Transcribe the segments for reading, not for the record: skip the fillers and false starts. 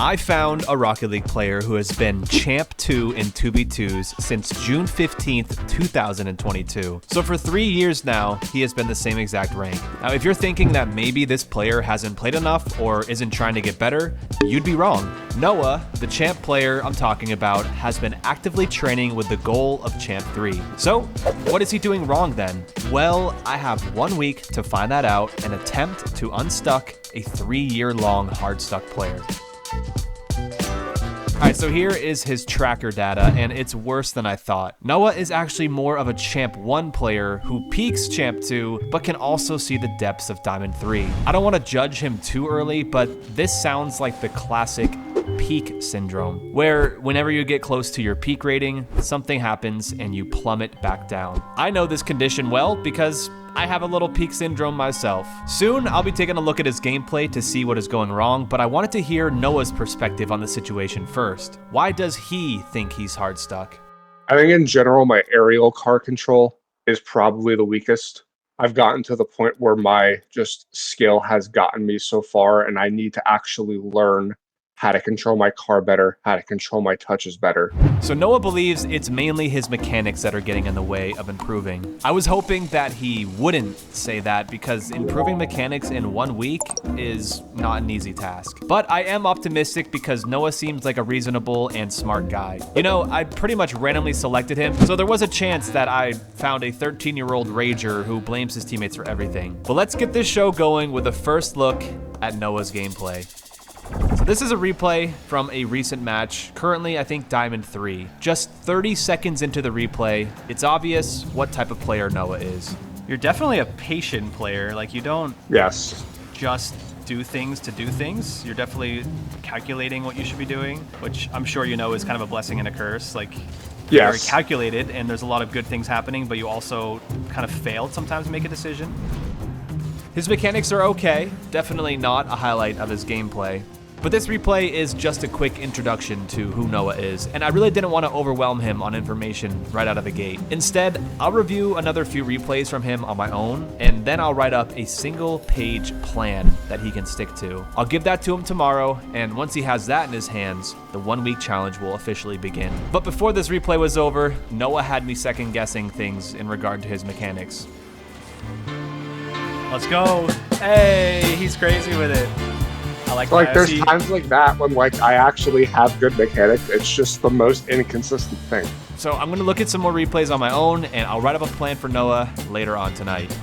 I found a Rocket League player who has been Champ 2 in 2v2s since June 15th, 2022. So for 3 years now, he has been the same exact rank. Now, if you're thinking that maybe this player hasn't played enough or isn't trying to get better, you'd be wrong. Noah, the Champ player I'm talking about, has been actively training with the goal of Champ 3. So what is he doing wrong then? Well, I have 1 week to find that out and attempt to unstuck a 3-year-long Hardstuck player. Alright, so here is his tracker data, and it's worse than I thought. Noah is actually more of a Champ 1 player who peaks Champ 2, but can also see the depths of Diamond 3. I don't want to judge him too early, but this sounds like the classic peak syndrome, where whenever you get close to your peak rating, something happens and you plummet back down. I know this condition well because I have a little peak syndrome myself. Soon, I'll be taking a look at his gameplay to see what is going wrong, but I wanted to hear Noah's perspective on the situation first. Why does he think he's hard stuck? I think in general, my aerial car control is probably the weakest. I've gotten to the point where my just skill has gotten me so far, and I need to actually learn how to control my car better, how to control my touches better. So Noah believes it's mainly his mechanics that are getting in the way of improving. I was hoping that he wouldn't say that because improving mechanics in 1 week is not an easy task. But I am optimistic because Noah seems like a reasonable and smart guy. You know, I pretty much randomly selected him, so there was a chance that I found a 13-year-old rager who blames his teammates for everything. But let's get this show going with a first look at Noah's gameplay. So this is a replay from a recent match, currently I think Diamond 3. Just 30 seconds into the replay, it's obvious what type of player Noah is. You're definitely a patient player. Like, you don't just do things to do things. You're definitely calculating what you should be doing, which I'm sure you know is kind of a blessing and a curse. Like, you're very calculated and there's a lot of good things happening, but you also kind of failed sometimes to make a decision. His mechanics are okay, definitely not a highlight of his gameplay. But this replay is just a quick introduction to who Noah is, and I really didn't want to overwhelm him on information right out of the gate. Instead, I'll review another few replays from him on my own, and then I'll write up a single-page plan that he can stick to. I'll give that to him tomorrow, and once he has that in his hands, the 1-week challenge will officially begin. But before this replay was over, Noah had me second-guessing things in regard to his mechanics. Let's go. Hey, he's crazy with it. I like so, there's times like that when I actually have good mechanics. It's just the most inconsistent thing. So I'm going to look at some more replays on my own, and I'll write up a plan for Noah later on tonight.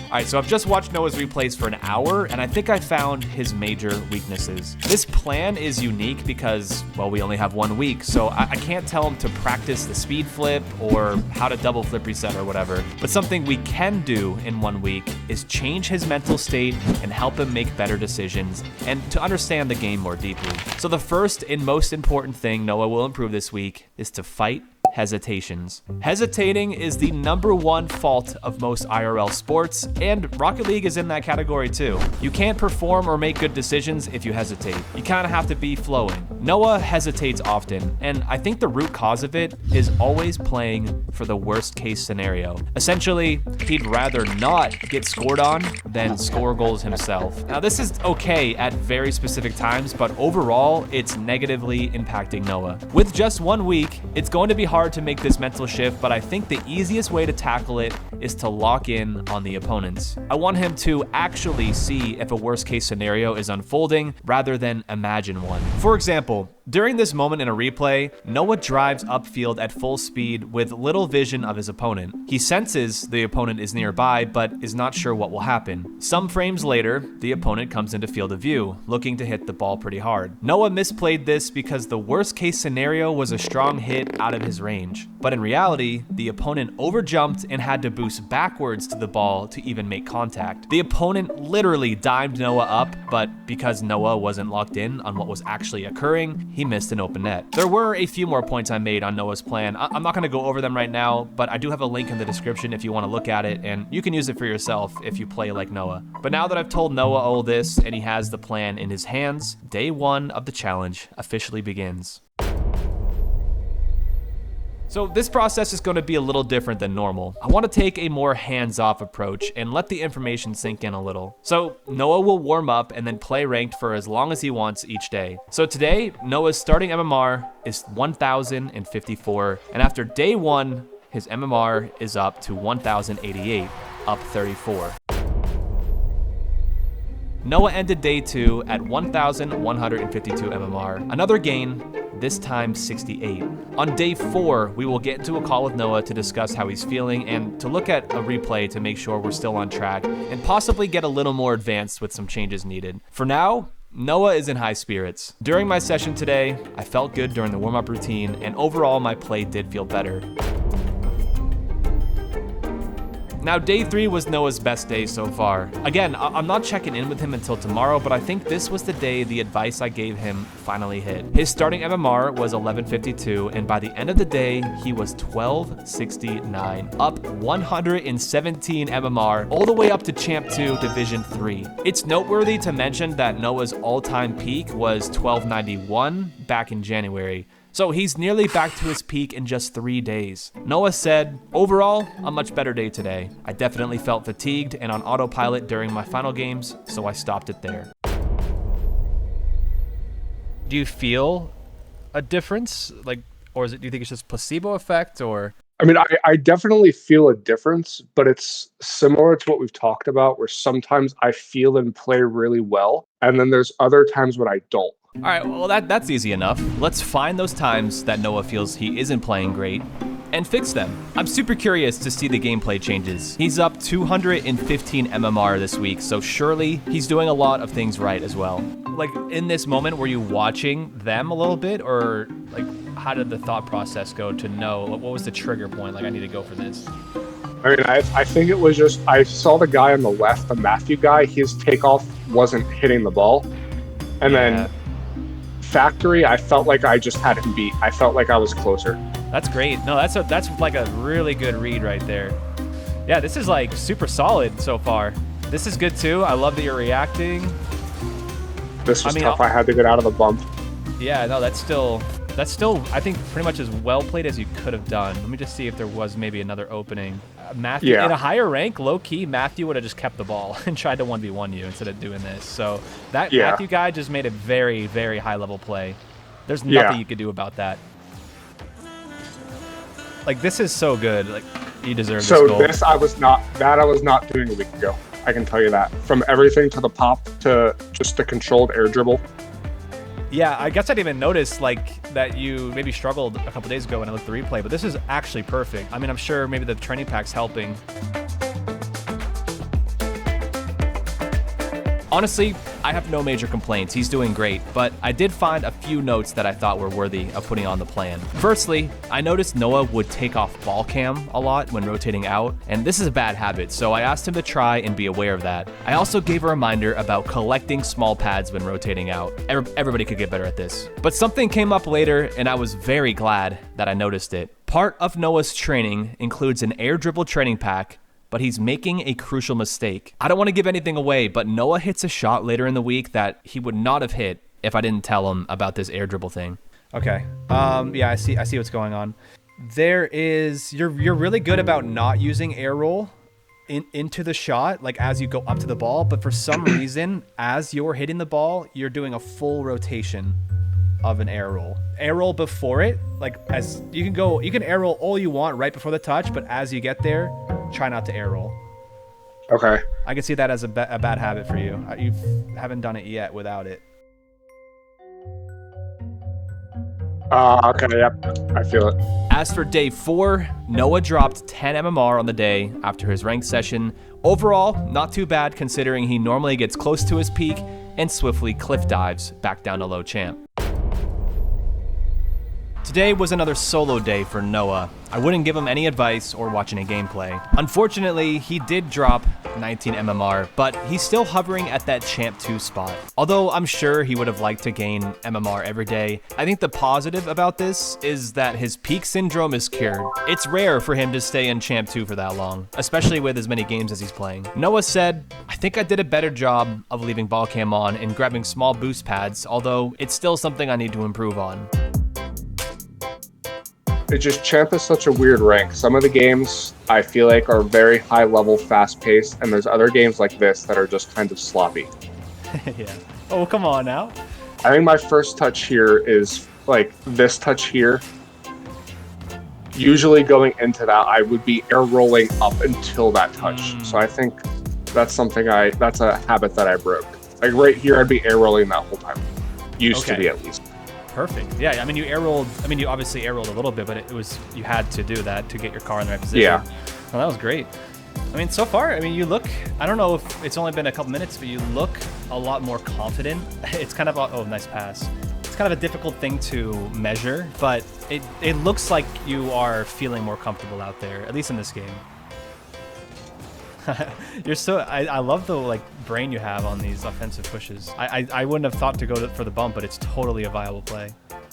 All right, so I've just watched Noah's replays for an hour, and I think I found his major weaknesses. This plan is unique because, well, we only have 1 week, so I can't tell him to practice the speed flip or how to double flip reset or whatever. But something we can do in 1 week is change his mental state and help him make better decisions and to understand the game more deeply. So the first and most important thing Noah will improve this week is to fight hesitations. Hesitating is the #1 fault of most IRL sports, and Rocket League is in that category too. You can't perform or make good decisions if you hesitate. You kind of have to be flowing. Noah hesitates often, and I think the root cause of it is always playing for the worst case scenario. Essentially, he'd rather not get scored on than score goals himself. Now, this is okay at very specific times, but overall, it's negatively impacting Noah. With just 1 week, it's going to be hard to make this mental shift, but I think the easiest way to tackle it is to lock in on the opponents. I want him to actually see if a worst case scenario is unfolding rather than imagine one. For example, during this moment in a replay, Noah drives upfield at full speed with little vision of his opponent. He senses the opponent is nearby, but is not sure what will happen. Some frames later, the opponent comes into field of view, looking to hit the ball pretty hard. Noah misplayed this because the worst case scenario was a strong hit out of his range. But in reality, the opponent overjumped and had to boost backwards to the ball to even make contact. The opponent literally dimed Noah up, but because Noah wasn't locked in on what was actually occurring, he missed an open net. There were a few more points I made on Noah's plan. I'm not going to go over them right now, but I do have a link in the description if you want to look at it, and you can use it for yourself if you play like Noah. But now that I've told Noah all this and he has the plan in his hands, day 1 of the challenge officially begins. So this process is going to be a little different than normal. I want to take a more hands-off approach and let the information sink in a little. So Noah will warm up and then play ranked for as long as he wants each day. So today, Noah's starting MMR is 1,054, and after day 1, his MMR is up to 1,088, up 34. Noah ended day 2 at 1,152 MMR, another gain, this time 68. On day 4, we will get into a call with Noah to discuss how he's feeling and to look at a replay to make sure we're still on track and possibly get a little more advanced with some changes needed. For now, Noah is in high spirits. During my session today, I felt good during the warm-up routine, and overall my play did feel better. Now, day 3 was Noah's best day so far. Again, I'm not checking in with him until tomorrow, but I think this was the day the advice I gave him finally hit. His starting MMR was 1152, and by the end of the day, he was 1269, up 117 MMR, all the way up to Champ 2 Division 3. It's noteworthy to mention that Noah's all-time peak was 1291 back in January. So he's nearly back to his peak in just 3 days. Noah said, overall, a much better day today. I definitely felt fatigued and on autopilot during my final games, so I stopped it there. Do you feel a difference? Or do you think it's just placebo effect, or? I mean, I definitely feel a difference, but it's similar to what we've talked about, where sometimes I feel and play really well, and then there's other times when I don't. All right, well, that's easy enough. Let's find those times that Noah feels he isn't playing great and fix them. I'm super curious to see the gameplay changes. He's up 215 MMR this week, so surely he's doing a lot of things right as well. Like, in this moment, were you watching them a little bit, or like, how did the thought process go to know, what was the trigger point? Like, I need to go for this. I mean, I think it was just, I saw the guy on the left, the Matthew guy, his takeoff wasn't hitting the ball. And then Factory, I felt like I just had him beat. I felt like I was closer. That's great. No, that's like a really good read right there. Yeah, this is like super solid so far. This is good too. I love that you're reacting. This was tough. I had to get out of the bump. Yeah, no, that's still, I think, pretty much as well played as you could have done. Let me just see if there was maybe another opening. Matthew, in a higher rank, low-key, Matthew would have just kept the ball and tried to 1v1 you instead of doing this. So that Matthew guy just made a very, very high-level play. There's nothing you could do about that. Like, this is so good. Like, you deserve this goal. So I was not doing a week ago. I can tell you that. From everything to the pop to just the controlled air dribble. Yeah, I guess I didn't even notice that you maybe struggled a couple days ago when I looked at the replay, but this is actually perfect. I mean, I'm sure maybe the training pack's helping. Honestly, I have no major complaints. He's doing great, but I did find a few notes that I thought were worthy of putting on the plan. Firstly, I noticed Noah would take off ball cam a lot when rotating out, and this is a bad habit, so I asked him to try and be aware of that. I also gave a reminder about collecting small pads when rotating out. Everybody could get better at this. But something came up later, and I was very glad that I noticed it. Part of Noah's training includes an air dribble training pack, but he's making a crucial mistake. I don't want to give anything away, but Noah hits a shot later in the week that he would not have hit if I didn't tell him about this air dribble thing. Okay. Yeah, I see what's going on. You're really good about not using air roll into the shot, like as you go up to the ball, but for some reason, as you're hitting the ball, you're doing a full rotation of an air roll. Air roll before it, like as you can air roll all you want right before the touch, but as you get there, try not to air roll. Okay. I can see that as a bad habit for you. You haven't done it yet without it. Okay, yep. I feel it. As for day 4, Noah dropped 10 MMR on the day after his ranked session. Overall, not too bad considering he normally gets close to his peak and swiftly cliff dives back down to low champ. Today was another solo day for Noah. I wouldn't give him any advice or watch any gameplay. Unfortunately, he did drop 19 MMR, but he's still hovering at that Champ 2 spot. Although I'm sure he would have liked to gain MMR every day, I think the positive about this is that his peak syndrome is cured. It's rare for him to stay in Champ 2 for that long, especially with as many games as he's playing. Noah said, "I think I did a better job of leaving ball cam on and grabbing small boost pads, although it's still something I need to improve on." It's just Champ is such a weird rank. Some of the games I feel like are very high level, fast paced, and there's other games like this that are just kind of sloppy. Yeah. Oh, come on now. I think my first touch here is like this touch here. Usually going into that, I would be air rolling up until that touch. So I think that's that's a habit that I broke. Like right here, I'd be air rolling that whole time. Used to be at least. Perfect. Yeah, I mean, you air rolled. I mean, you obviously air rolled a little bit, but it was you had to do that to get your car in the right position. Yeah. Well, that was great. I mean, so far, I mean, you look. I don't know if it's only been a couple minutes, but you look a lot more confident. It's kind of oh, nice pass. It's kind of a difficult thing to measure, but it looks like you are feeling more comfortable out there, at least in this game. You're so I love the like brain you have on these offensive pushes. I wouldn't have thought to go for the bump, but it's totally a viable play.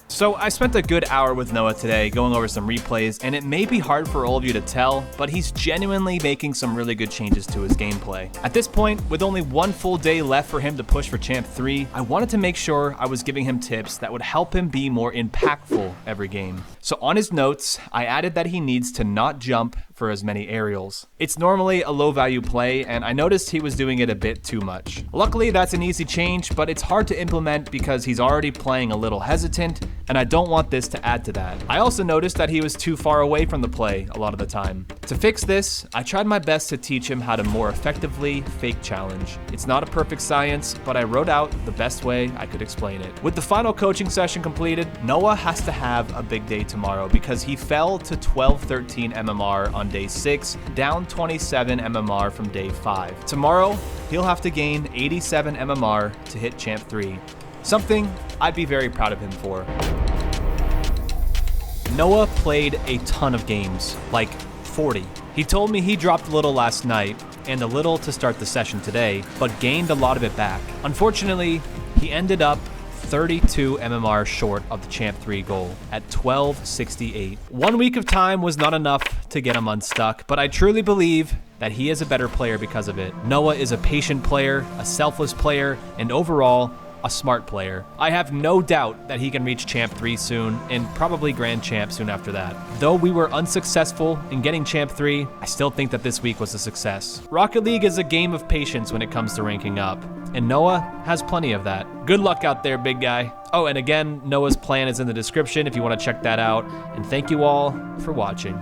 So I spent a good hour with Noah today going over some replays, and it may be hard for all of you to tell, but he's genuinely making some really good changes to his gameplay. At this point, with only one full day left for him to push for Champ 3, I wanted to make sure I was giving him tips that would help him be more impactful every game. So on his notes, I added that he needs to not jump for as many aerials. It's normally a low value play, and I noticed he was doing it a bit too much. Luckily, that's an easy change, but it's hard to implement because he's already playing a little hesitant, and I don't want this to add to that. I also noticed that he was too far away from the play a lot of the time. To fix this, I tried my best to teach him how to more effectively fake challenge. It's not a perfect science, but I wrote out the best way I could explain it. With the final coaching session completed, Noah has to have a big day tomorrow because he fell to 1213 MMR on day 6, down 27 MMR from day 5. Tomorrow, he'll have to gain 87 MMR to hit Champ 3. Something I'd be very proud of him for. Noah played a ton of games, like 40. He told me he dropped a little last night and a little to start the session today, but gained a lot of it back. Unfortunately, he ended up 32 MMR short of the Champ 3 goal at 1268. 1 week of time was not enough to get him unstuck, but I truly believe that he is a better player because of it. Noah is a patient player, a selfless player, and overall, a smart player. I have no doubt that he can reach Champ 3 soon, and probably Grand Champ soon after that. Though we were unsuccessful in getting Champ 3, I still think that this week was a success. Rocket League is a game of patience when it comes to ranking up, and Noah has plenty of that. Good luck out there, big guy. Oh, and again, Noah's plan is in the description if you want to check that out, and thank you all for watching.